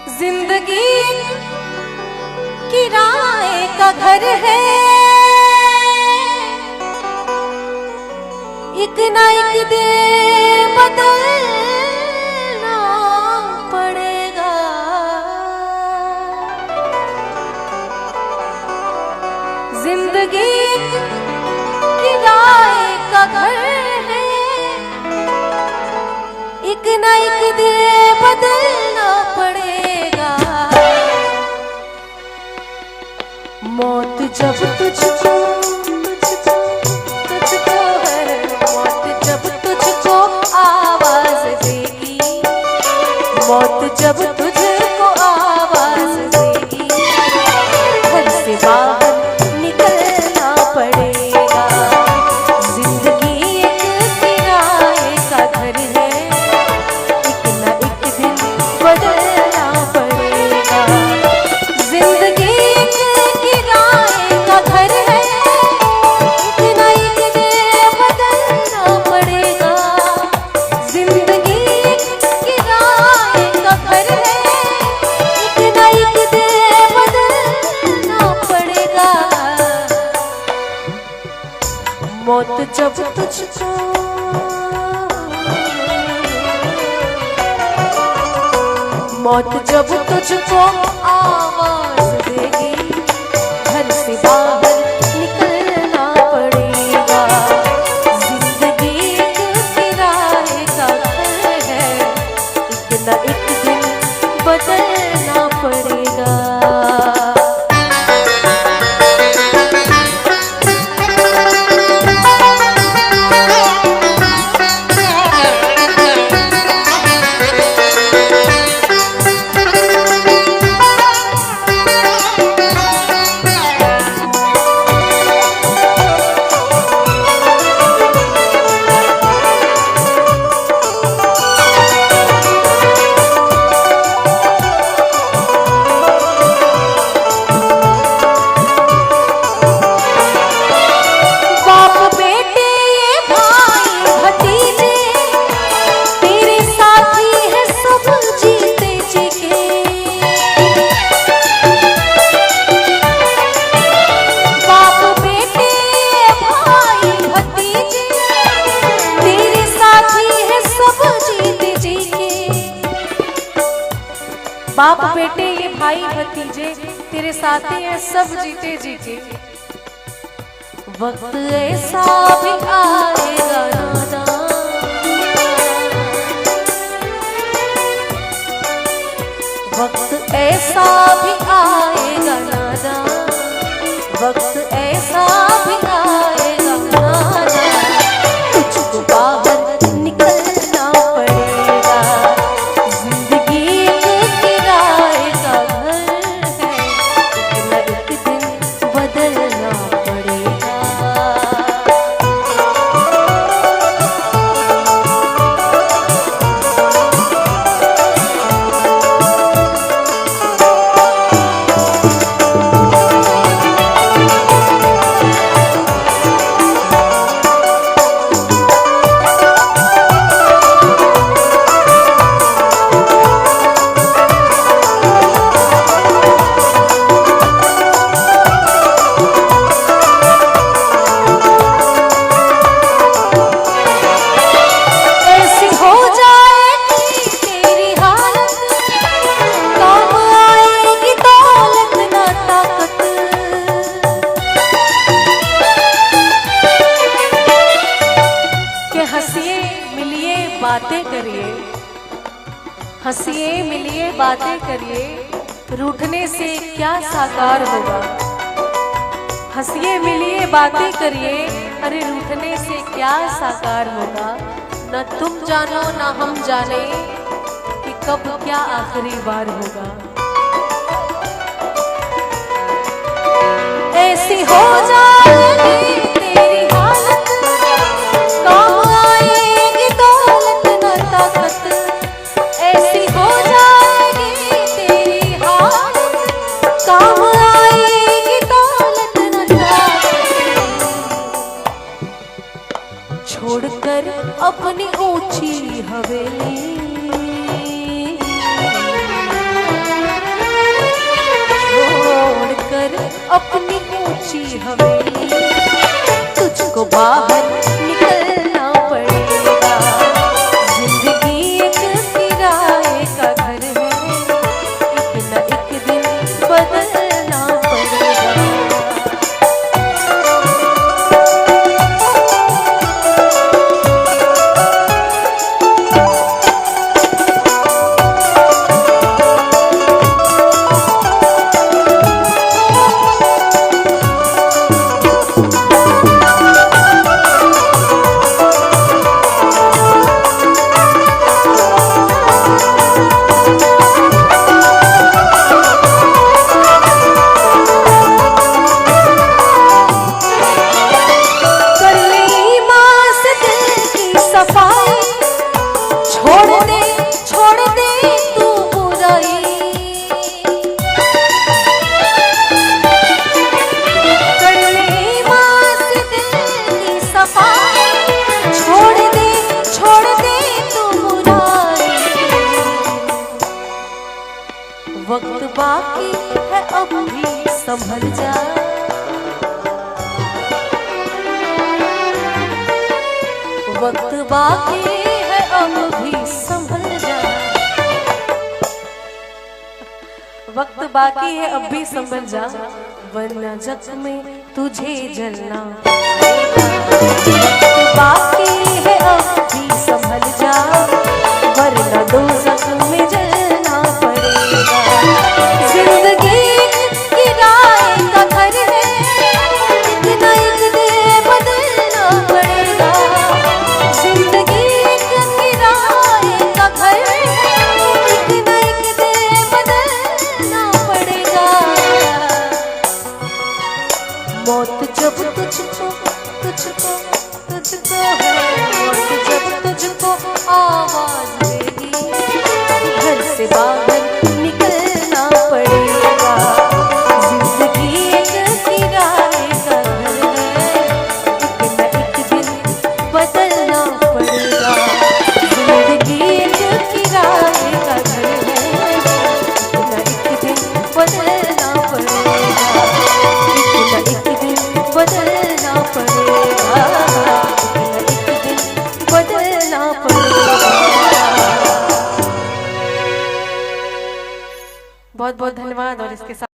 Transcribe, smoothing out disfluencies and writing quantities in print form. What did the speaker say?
जिंदगी किराए का घर है, एक ना एक दिन बदलना पड़ेगा। जिंदगी किराए का घर है, एक ना एक दिन बदलना पड़ेगा। मौत जब तुझको है, मौत जब तुझको आवाज देगी, मौत जब तुझको आवाज देगी, घर से बाहर निकलना पड़ेगा। जिंदगी एक किराए का घर है, एक ना एक दिन बदलना पड़ेगा। जिंदगी एक किराए का घर है, एक ना एक दिन बदलना पड़ेगा। जिंदगी एक किराए का घर है, एक ना एक दिन बदलना पड़ेगा। मौत जब तुझको मौत जब तुझको आवाज देगी, घर से बाहर निकलना पड़ेगा। जिंदगी एक किराए का घर है, एक ना एक दिन बदलना पड़ेगा। बाप बेटे ये भाई भतीजे तेरे साथी हैं सब जीते जी के। वक्त ऐसा भी आएगा नादा, वक्त ऐसा भी आएगा नादा, वक्त ऐसा भी आएगा नादा, तुझको बाहर निकलना पड़ेगा। जिंदगी एक किराए का घर है, एक ना एक दिन बदलना पड़ेगा। बातें करिए, हंसिए मिलिए बातें करिए, रूठने से क्या साकार होगा। हंसिए मिलिए बातें करिए, अरे रूठने से क्या साकार होगा। न तुम जानो न हम जाने कि कब क्या आखिरी बार होगा। ऐसी हो जाएगी तेरी हालत, काम आएगी दौलत न ताकत। ऐसी हो जाएगी तेरी हालत, काम आएगी दौलत न ताकत। छोड़कर अपनी ऊंची हवेली, वक्त बाकी है अब भी संभल जा। वक्त बाकी है अब भी संभल जा। वक्त बाकी है अब भी संभल जा, वरना जख्म में तुझे जलना। वक्त बाकी है अब भी संभल जा, वरना दो जख्म में जलना पड़ेगा। जिंदगी किराए का घर है, एक न एक दिन बदलना पड़ेगा। जिंदगी किराए का घर है, एक न एक दिन बदलना पड़ेगा। मौत जब तुझको तुझको तुझको है, मौत जब तुझको आवाज देगी, घर से बाहर निकलना पड़ेगा। जिंदगी एक किराए का घर है, एक न एक दिन बदलना पड़ेगा। जिंदगी एक किराए का घर है, एक न एक दिन बदलना पड़ेगा। एक न एक दिन बदलना पड़ेगा, एक न एक दिन बदलना पड़ेगा। बहुत बहुत धन्यवाद। और इसके साथ